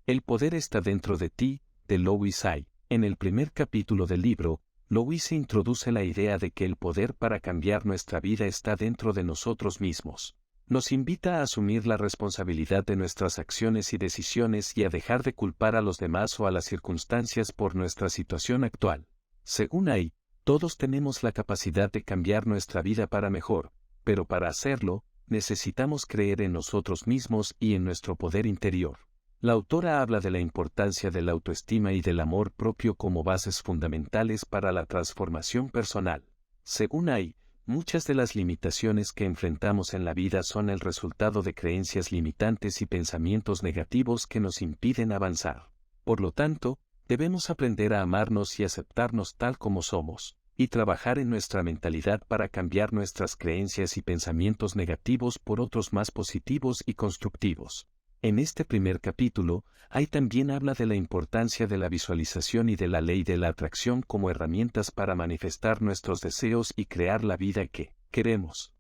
El poder está dentro de ti, de Louise Hay. En el primer capítulo del libro, Louise introduce la idea de que el poder para cambiar nuestra vida está dentro de nosotros mismos. Nos invita a asumir la responsabilidad de nuestras acciones y decisiones y a dejar de culpar a los demás o a las circunstancias por nuestra situación actual. Según Hay, todos tenemos la capacidad de cambiar nuestra vida para mejor, pero para hacerlo, necesitamos creer en nosotros mismos y en nuestro poder interior. La autora habla de la importancia de la autoestima y del amor propio como bases fundamentales para la transformación personal. Según Hay, muchas de las limitaciones que enfrentamos en la vida son el resultado de creencias limitantes y pensamientos negativos que nos impiden avanzar. Por lo tanto, debemos aprender a amarnos y aceptarnos tal como somos, y trabajar en nuestra mentalidad para cambiar nuestras creencias y pensamientos negativos por otros más positivos y constructivos. En este primer capítulo, Hay también habla de la importancia de la visualización y de la ley de la atracción como herramientas para manifestar nuestros deseos y crear la vida que queremos.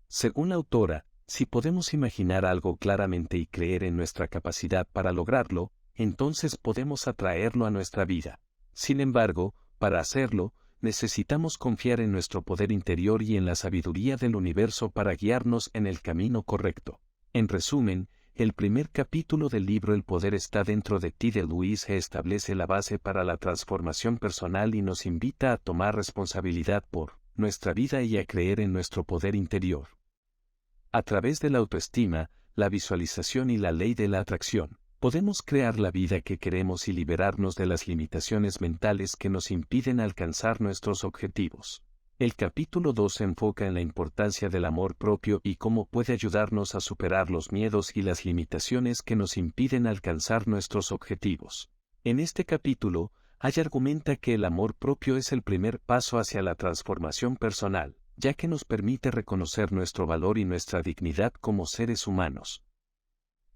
Según la autora, si podemos imaginar algo claramente y creer en nuestra capacidad para lograrlo, entonces podemos atraerlo a nuestra vida. Sin embargo, para hacerlo, necesitamos confiar en nuestro poder interior y en la sabiduría del universo para guiarnos en el camino correcto. En resumen, el primer capítulo del libro El poder está dentro de ti de Louise establece la base para la transformación personal y nos invita a tomar responsabilidad por nuestra vida y a creer en nuestro poder interior. A través de la autoestima, la visualización y la ley de la atracción, podemos crear la vida que queremos y liberarnos de las limitaciones mentales que nos impiden alcanzar nuestros objetivos. El capítulo 2 se enfoca en la importancia del amor propio y cómo puede ayudarnos a superar los miedos y las limitaciones que nos impiden alcanzar nuestros objetivos. En este capítulo, Hay argumenta que el amor propio es el primer paso hacia la transformación personal, ya que nos permite reconocer nuestro valor y nuestra dignidad como seres humanos.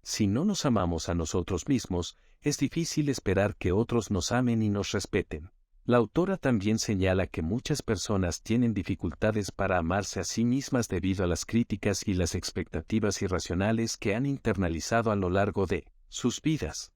Si no nos amamos a nosotros mismos, es difícil esperar que otros nos amen y nos respeten. La autora también señala que muchas personas tienen dificultades para amarse a sí mismas debido a las críticas y las expectativas irracionales que han internalizado a lo largo de sus vidas.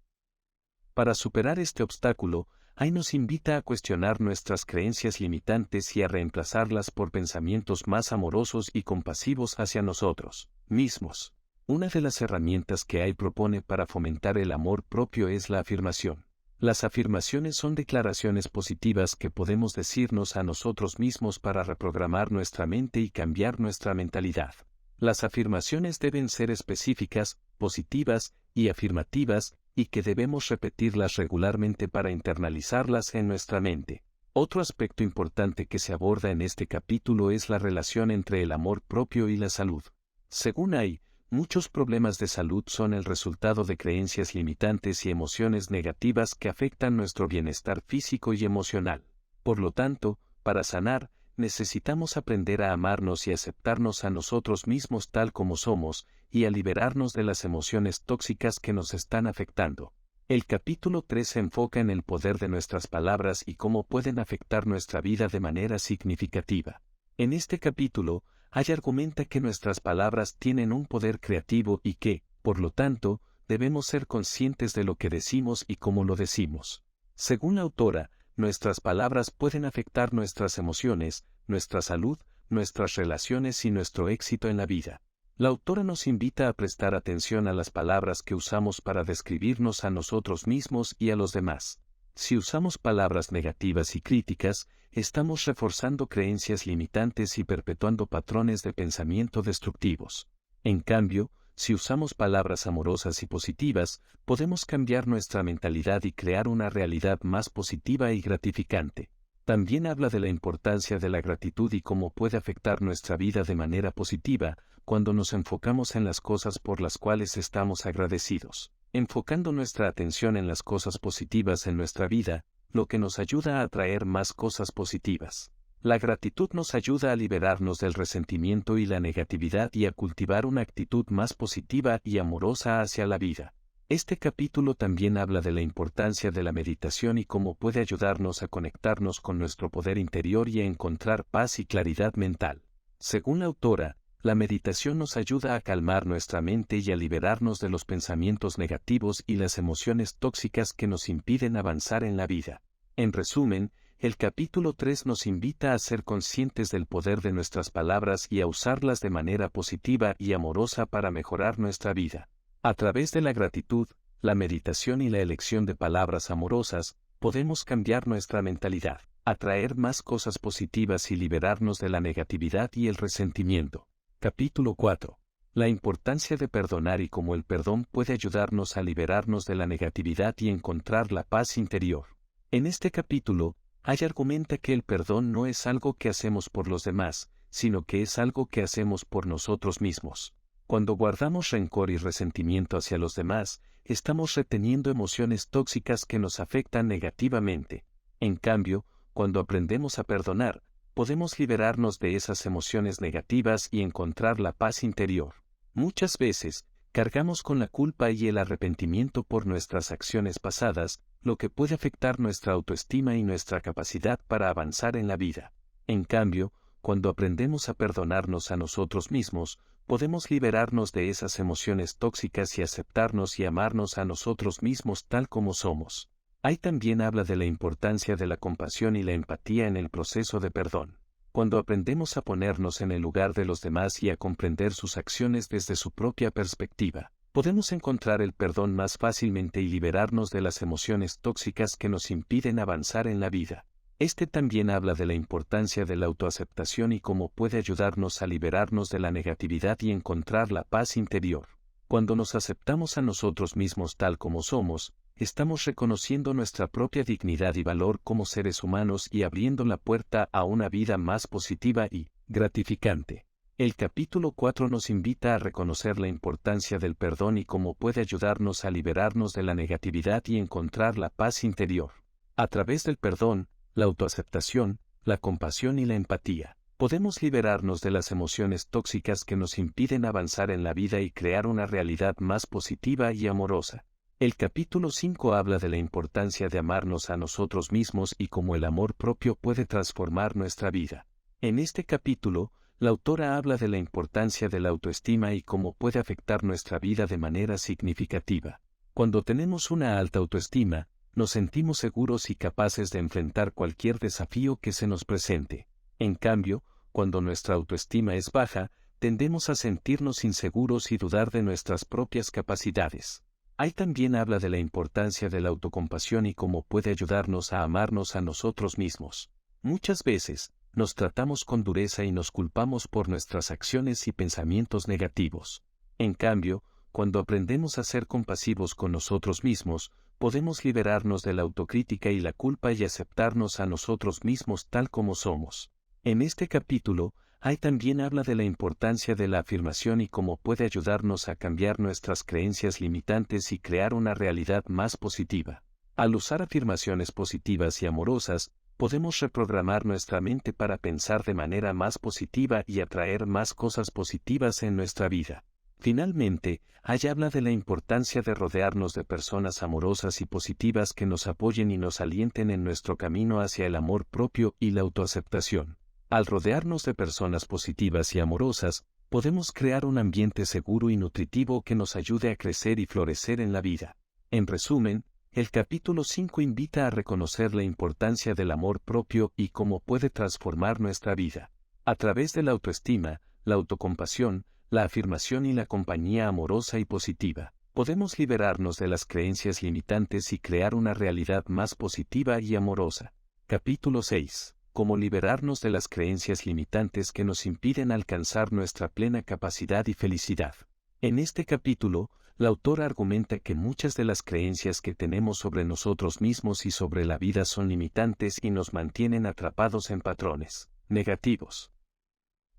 Para superar este obstáculo, Hay nos invita a cuestionar nuestras creencias limitantes y a reemplazarlas por pensamientos más amorosos y compasivos hacia nosotros mismos. Una de las herramientas que Hay propone para fomentar el amor propio es la afirmación. Las afirmaciones son declaraciones positivas que podemos decirnos a nosotros mismos para reprogramar nuestra mente y cambiar nuestra mentalidad. Las afirmaciones deben ser específicas, positivas y afirmativas, y que debemos repetirlas regularmente para internalizarlas en nuestra mente. Otro aspecto importante que se aborda en este capítulo es la relación entre el amor propio y la salud. Según Hay, muchos problemas de salud son el resultado de creencias limitantes y emociones negativas que afectan nuestro bienestar físico y emocional. Por lo tanto, para sanar, necesitamos aprender a amarnos y aceptarnos a nosotros mismos tal como somos, y a liberarnos de las emociones tóxicas que nos están afectando. El capítulo 3 se enfoca en el poder de nuestras palabras y cómo pueden afectar nuestra vida de manera significativa. En este capítulo, Hay argumenta que nuestras palabras tienen un poder creativo y que, por lo tanto, debemos ser conscientes de lo que decimos y cómo lo decimos. Según la autora, nuestras palabras pueden afectar nuestras emociones, nuestra salud, nuestras relaciones y nuestro éxito en la vida. La autora nos invita a prestar atención a las palabras que usamos para describirnos a nosotros mismos y a los demás. Si usamos palabras negativas y críticas, estamos reforzando creencias limitantes y perpetuando patrones de pensamiento destructivos. En cambio, si usamos palabras amorosas y positivas, podemos cambiar nuestra mentalidad y crear una realidad más positiva y gratificante. También habla de la importancia de la gratitud y cómo puede afectar nuestra vida de manera positiva, cuando nos enfocamos en las cosas por las cuales estamos agradecidos. Enfocando nuestra atención en las cosas positivas en nuestra vida, lo que nos ayuda a atraer más cosas positivas. La gratitud nos ayuda a liberarnos del resentimiento y la negatividad y a cultivar una actitud más positiva y amorosa hacia la vida. Este capítulo también habla de la importancia de la meditación y cómo puede ayudarnos a conectarnos con nuestro poder interior y a encontrar paz y claridad mental. Según la autora, la meditación nos ayuda a calmar nuestra mente y a liberarnos de los pensamientos negativos y las emociones tóxicas que nos impiden avanzar en la vida. En resumen, el capítulo 3 nos invita a ser conscientes del poder de nuestras palabras y a usarlas de manera positiva y amorosa para mejorar nuestra vida. A través de la gratitud, la meditación y la elección de palabras amorosas, podemos cambiar nuestra mentalidad, atraer más cosas positivas y liberarnos de la negatividad y el resentimiento. Capítulo 4. La importancia de perdonar y cómo el perdón puede ayudarnos a liberarnos de la negatividad y encontrar la paz interior. En este capítulo, Hay argumenta que el perdón no es algo que hacemos por los demás, sino que es algo que hacemos por nosotros mismos. Cuando guardamos rencor y resentimiento hacia los demás, estamos reteniendo emociones tóxicas que nos afectan negativamente. En cambio, cuando aprendemos a perdonar, podemos liberarnos de esas emociones negativas y encontrar la paz interior. Muchas veces, cargamos con la culpa y el arrepentimiento por nuestras acciones pasadas, lo que puede afectar nuestra autoestima y nuestra capacidad para avanzar en la vida. En cambio, cuando aprendemos a perdonarnos a nosotros mismos, podemos liberarnos de esas emociones tóxicas y aceptarnos y amarnos a nosotros mismos tal como somos. Hay también habla de la importancia de la compasión y la empatía en el proceso de perdón. Cuando aprendemos a ponernos en el lugar de los demás y a comprender sus acciones desde su propia perspectiva, podemos encontrar el perdón más fácilmente y liberarnos de las emociones tóxicas que nos impiden avanzar en la vida. Este también habla de la importancia de la autoaceptación y cómo puede ayudarnos a liberarnos de la negatividad y encontrar la paz interior. Cuando nos aceptamos a nosotros mismos tal como somos, estamos reconociendo nuestra propia dignidad y valor como seres humanos y abriendo la puerta a una vida más positiva y gratificante. El capítulo 4 nos invita a reconocer la importancia del perdón y cómo puede ayudarnos a liberarnos de la negatividad y encontrar la paz interior. A través del perdón, la autoaceptación, la compasión y la empatía, podemos liberarnos de las emociones tóxicas que nos impiden avanzar en la vida y crear una realidad más positiva y amorosa. El capítulo 5 habla de la importancia de amarnos a nosotros mismos y cómo el amor propio puede transformar nuestra vida. En este capítulo, la autora habla de la importancia de la autoestima y cómo puede afectar nuestra vida de manera significativa. Cuando tenemos una alta autoestima, nos sentimos seguros y capaces de enfrentar cualquier desafío que se nos presente. En cambio, cuando nuestra autoestima es baja, tendemos a sentirnos inseguros y dudar de nuestras propias capacidades. Ahí también habla de la importancia de la autocompasión y cómo puede ayudarnos a amarnos a nosotros mismos. Muchas veces, nos tratamos con dureza y nos culpamos por nuestras acciones y pensamientos negativos. En cambio, cuando aprendemos a ser compasivos con nosotros mismos, podemos liberarnos de la autocrítica y la culpa y aceptarnos a nosotros mismos tal como somos. En este capítulo, Hay también habla de la importancia de la afirmación y cómo puede ayudarnos a cambiar nuestras creencias limitantes y crear una realidad más positiva. Al usar afirmaciones positivas y amorosas, podemos reprogramar nuestra mente para pensar de manera más positiva y atraer más cosas positivas en nuestra vida. Finalmente, Hay habla de la importancia de rodearnos de personas amorosas y positivas que nos apoyen y nos alienten en nuestro camino hacia el amor propio y la autoaceptación. Al rodearnos de personas positivas y amorosas, podemos crear un ambiente seguro y nutritivo que nos ayude a crecer y florecer en la vida. En resumen, el capítulo 5 invita a reconocer la importancia del amor propio y cómo puede transformar nuestra vida. A través de la autoestima, la autocompasión, la afirmación y la compañía amorosa y positiva, podemos liberarnos de las creencias limitantes y crear una realidad más positiva y amorosa. Capítulo 6. Cómo liberarnos de las creencias limitantes que nos impiden alcanzar nuestra plena capacidad y felicidad. En este capítulo, la autora argumenta que muchas de las creencias que tenemos sobre nosotros mismos y sobre la vida son limitantes y nos mantienen atrapados en patrones negativos.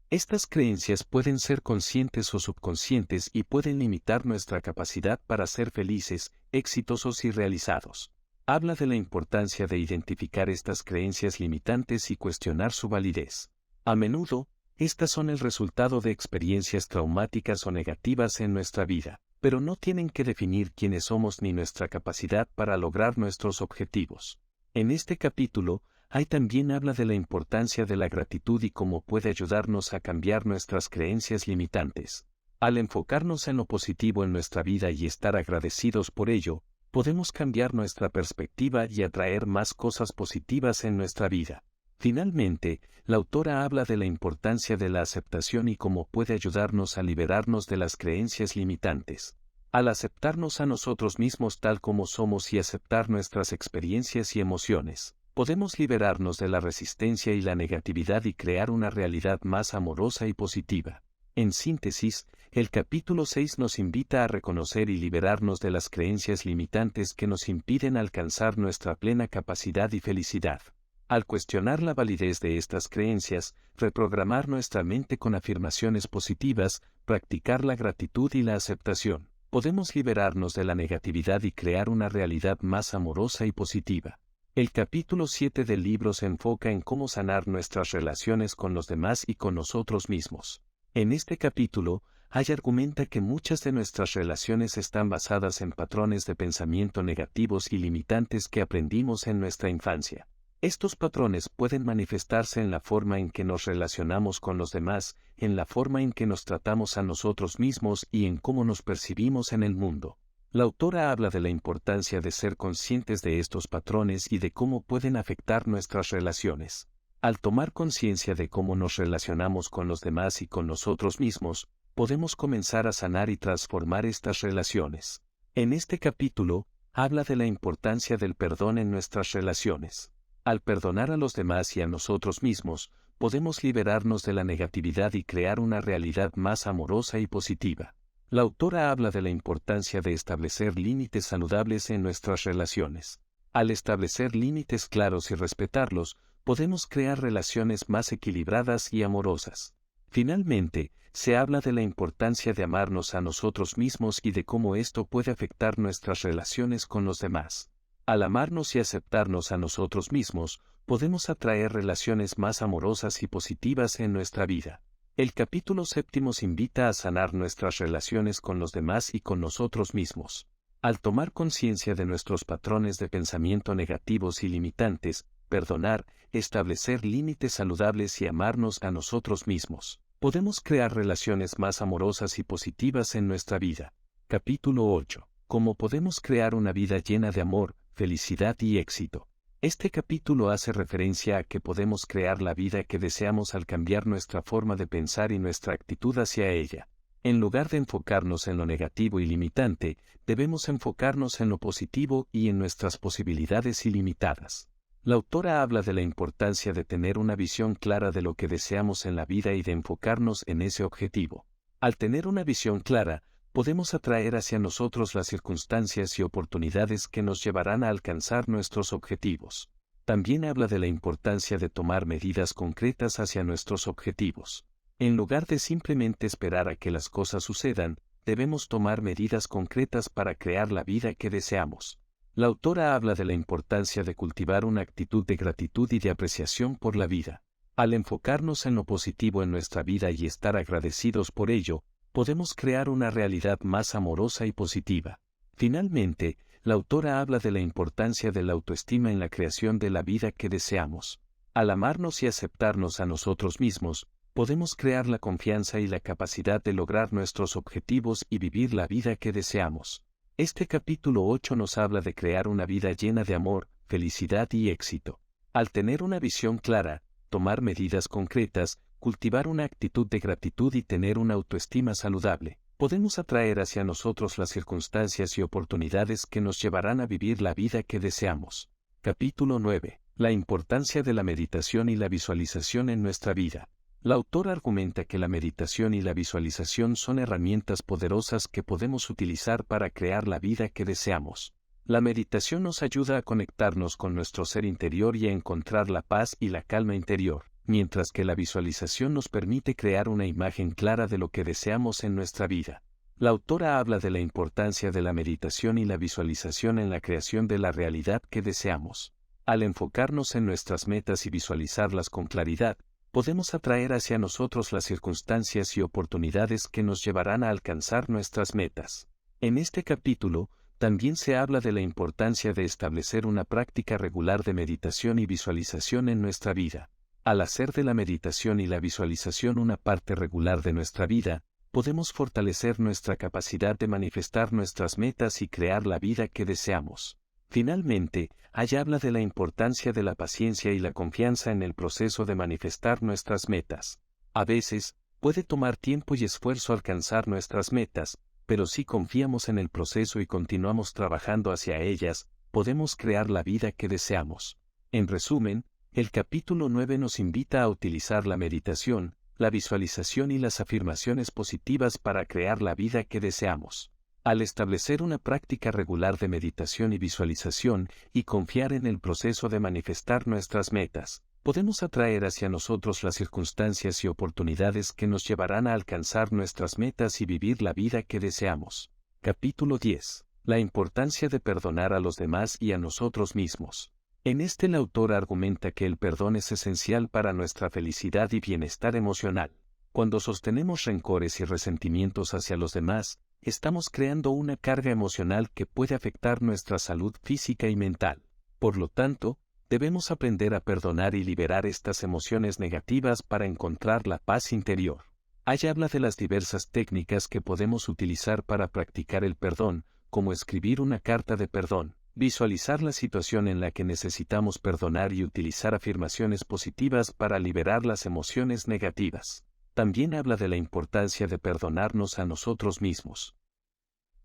Estas creencias pueden ser conscientes o subconscientes y pueden limitar nuestra capacidad para ser felices, exitosos y realizados. Habla de la importancia de identificar estas creencias limitantes y cuestionar su validez. A menudo, estas son el resultado de experiencias traumáticas o negativas en nuestra vida, pero no tienen que definir quiénes somos ni nuestra capacidad para lograr nuestros objetivos. En este capítulo, Hay también habla de la importancia de la gratitud y cómo puede ayudarnos a cambiar nuestras creencias limitantes. Al enfocarnos en lo positivo en nuestra vida y estar agradecidos por ello, podemos cambiar nuestra perspectiva y atraer más cosas positivas en nuestra vida. Finalmente, la autora habla de la importancia de la aceptación y cómo puede ayudarnos a liberarnos de las creencias limitantes. Al aceptarnos a nosotros mismos tal como somos y aceptar nuestras experiencias y emociones, podemos liberarnos de la resistencia y la negatividad y crear una realidad más amorosa y positiva. En síntesis, el capítulo 6 nos invita a reconocer y liberarnos de las creencias limitantes que nos impiden alcanzar nuestra plena capacidad y felicidad. Al cuestionar la validez de estas creencias, reprogramar nuestra mente con afirmaciones positivas, practicar la gratitud y la aceptación, podemos liberarnos de la negatividad y crear una realidad más amorosa y positiva. El capítulo 7 del libro se enfoca en cómo sanar nuestras relaciones con los demás y con nosotros mismos. En este capítulo, Hay argumenta que muchas de nuestras relaciones están basadas en patrones de pensamiento negativos y limitantes que aprendimos en nuestra infancia. Estos patrones pueden manifestarse en la forma en que nos relacionamos con los demás, en la forma en que nos tratamos a nosotros mismos y en cómo nos percibimos en el mundo. La autora habla de la importancia de ser conscientes de estos patrones y de cómo pueden afectar nuestras relaciones. Al tomar conciencia de cómo nos relacionamos con los demás y con nosotros mismos, podemos comenzar a sanar y transformar estas relaciones. En este capítulo, habla de la importancia del perdón en nuestras relaciones. Al perdonar a los demás y a nosotros mismos, podemos liberarnos de la negatividad y crear una realidad más amorosa y positiva. La autora habla de la importancia de establecer límites saludables en nuestras relaciones. Al establecer límites claros y respetarlos, podemos crear relaciones más equilibradas y amorosas. Finalmente, se habla de la importancia de amarnos a nosotros mismos y de cómo esto puede afectar nuestras relaciones con los demás. Al amarnos y aceptarnos a nosotros mismos, podemos atraer relaciones más amorosas y positivas en nuestra vida. El capítulo 7 nos invita a sanar nuestras relaciones con los demás y con nosotros mismos. Al tomar conciencia de nuestros patrones de pensamiento negativos y limitantes, perdonar, establecer límites saludables y amarnos a nosotros mismos, podemos crear relaciones más amorosas y positivas en nuestra vida. Capítulo 8. ¿Cómo podemos crear una vida llena de amor, felicidad y éxito? Este capítulo hace referencia a que podemos crear la vida que deseamos al cambiar nuestra forma de pensar y nuestra actitud hacia ella. En lugar de enfocarnos en lo negativo y limitante, debemos enfocarnos en lo positivo y en nuestras posibilidades ilimitadas. La autora habla de la importancia de tener una visión clara de lo que deseamos en la vida y de enfocarnos en ese objetivo. Al tener una visión clara, podemos atraer hacia nosotros las circunstancias y oportunidades que nos llevarán a alcanzar nuestros objetivos. También habla de la importancia de tomar medidas concretas hacia nuestros objetivos. En lugar de simplemente esperar a que las cosas sucedan, debemos tomar medidas concretas para crear la vida que deseamos. La autora habla de la importancia de cultivar una actitud de gratitud y de apreciación por la vida. Al enfocarnos en lo positivo en nuestra vida y estar agradecidos por ello, podemos crear una realidad más amorosa y positiva. Finalmente, la autora habla de la importancia de la autoestima en la creación de la vida que deseamos. Al amarnos y aceptarnos a nosotros mismos, podemos crear la confianza y la capacidad de lograr nuestros objetivos y vivir la vida que deseamos. Este capítulo 8 nos habla de crear una vida llena de amor, felicidad y éxito. Al tener una visión clara, tomar medidas concretas, cultivar una actitud de gratitud y tener una autoestima saludable, podemos atraer hacia nosotros las circunstancias y oportunidades que nos llevarán a vivir la vida que deseamos. Capítulo 9. La importancia de la meditación y la visualización en nuestra vida. La autora argumenta que la meditación y la visualización son herramientas poderosas que podemos utilizar para crear la vida que deseamos. La meditación nos ayuda a conectarnos con nuestro ser interior y a encontrar la paz y la calma interior, mientras que la visualización nos permite crear una imagen clara de lo que deseamos en nuestra vida. La autora habla de la importancia de la meditación y la visualización en la creación de la realidad que deseamos. Al enfocarnos en nuestras metas y visualizarlas con claridad, podemos atraer hacia nosotros las circunstancias y oportunidades que nos llevarán a alcanzar nuestras metas. En este capítulo, También se habla de la importancia de establecer una práctica regular de meditación y visualización en nuestra vida. Al hacer de la meditación y la visualización una parte regular de nuestra vida, podemos fortalecer nuestra capacidad de manifestar nuestras metas y crear la vida que deseamos. Finalmente, allá habla de la importancia de la paciencia y la confianza en el proceso de manifestar nuestras metas. A veces, puede tomar tiempo y esfuerzo alcanzar nuestras metas, pero si confiamos en el proceso y continuamos trabajando hacia ellas, podemos crear la vida que deseamos. En resumen, el capítulo 9 nos invita a utilizar la meditación, la visualización y las afirmaciones positivas para crear la vida que deseamos. Al establecer una práctica regular de meditación y visualización y confiar en el proceso de manifestar nuestras metas, podemos atraer hacia nosotros las circunstancias y oportunidades que nos llevarán a alcanzar nuestras metas y vivir la vida que deseamos. Capítulo 10. La importancia de perdonar a los demás y a nosotros mismos. En este el autor argumenta que el perdón es esencial para nuestra felicidad y bienestar emocional. Cuando sostenemos rencores y resentimientos hacia los demás, estamos creando una carga emocional que puede afectar nuestra salud física y mental. Por lo tanto, debemos aprender a perdonar y liberar estas emociones negativas para encontrar la paz interior. Allá habla de las diversas técnicas que podemos utilizar para practicar el perdón, como escribir una carta de perdón, visualizar la situación en la que necesitamos perdonar y utilizar afirmaciones positivas para liberar las emociones negativas. También habla de la importancia de perdonarnos a nosotros mismos.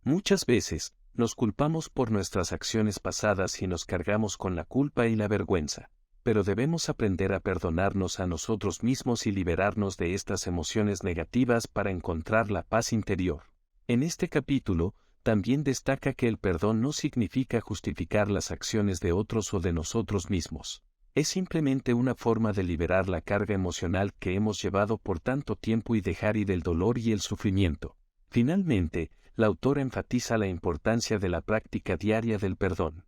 Muchas veces, nos culpamos por nuestras acciones pasadas y nos cargamos con la culpa y la vergüenza, pero debemos aprender a perdonarnos a nosotros mismos y liberarnos de estas emociones negativas para encontrar la paz interior. En este capítulo, también destaca que el perdón no significa justificar las acciones de otros o de nosotros mismos. Es simplemente una forma de liberar la carga emocional que hemos llevado por tanto tiempo y dejar ir el dolor y el sufrimiento. Finalmente, la autora enfatiza la importancia de la práctica diaria del perdón.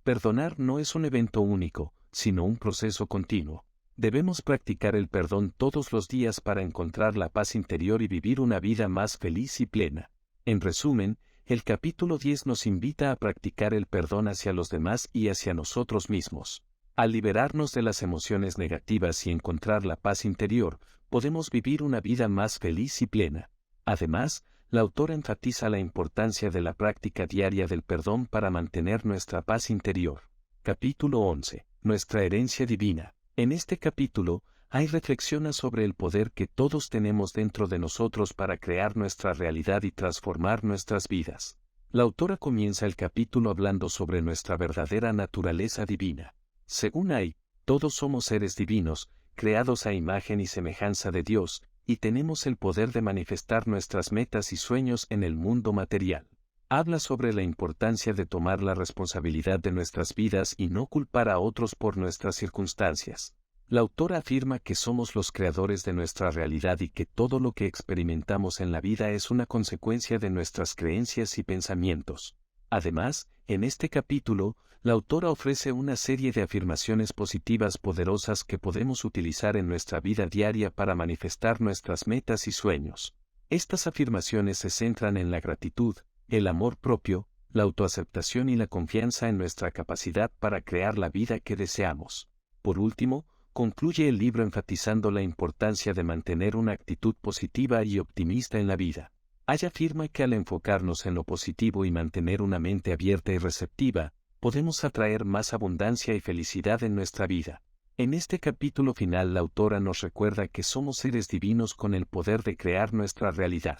Perdonar no es un evento único, sino un proceso continuo. Debemos practicar el perdón todos los días para encontrar la paz interior y vivir una vida más feliz y plena. En resumen, el capítulo 10 nos invita a practicar el perdón hacia los demás y hacia nosotros mismos. Al liberarnos de las emociones negativas y encontrar la paz interior, podemos vivir una vida más feliz y plena. Además, la autora enfatiza la importancia de la práctica diaria del perdón para mantener nuestra paz interior. Capítulo 11. Nuestra herencia divina. En este capítulo, hay reflexiona sobre el poder que todos tenemos dentro de nosotros para crear nuestra realidad y transformar nuestras vidas. La autora comienza el capítulo hablando sobre nuestra verdadera naturaleza divina. Según hay, todos somos seres divinos, creados a imagen y semejanza de Dios, y tenemos el poder de manifestar nuestras metas y sueños en el mundo material. Habla sobre la importancia de tomar la responsabilidad de nuestras vidas y no culpar a otros por nuestras circunstancias. La autora afirma que somos los creadores de nuestra realidad y que todo lo que experimentamos en la vida es una consecuencia de nuestras creencias y pensamientos. Además, en este capítulo, la autora ofrece una serie de afirmaciones positivas poderosas que podemos utilizar en nuestra vida diaria para manifestar nuestras metas y sueños. Estas afirmaciones se centran en la gratitud, el amor propio, la autoaceptación y la confianza en nuestra capacidad para crear la vida que deseamos. Por último, concluye el libro enfatizando la importancia de mantener una actitud positiva y optimista en la vida. Ella afirma que al enfocarnos en lo positivo y mantener una mente abierta y receptiva, podemos atraer más abundancia y felicidad en nuestra vida. En este capítulo final la autora nos recuerda que somos seres divinos con el poder de crear nuestra realidad.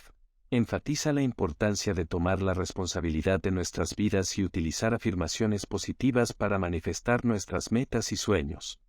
Enfatiza la importancia de tomar la responsabilidad de nuestras vidas y utilizar afirmaciones positivas para manifestar nuestras metas y sueños.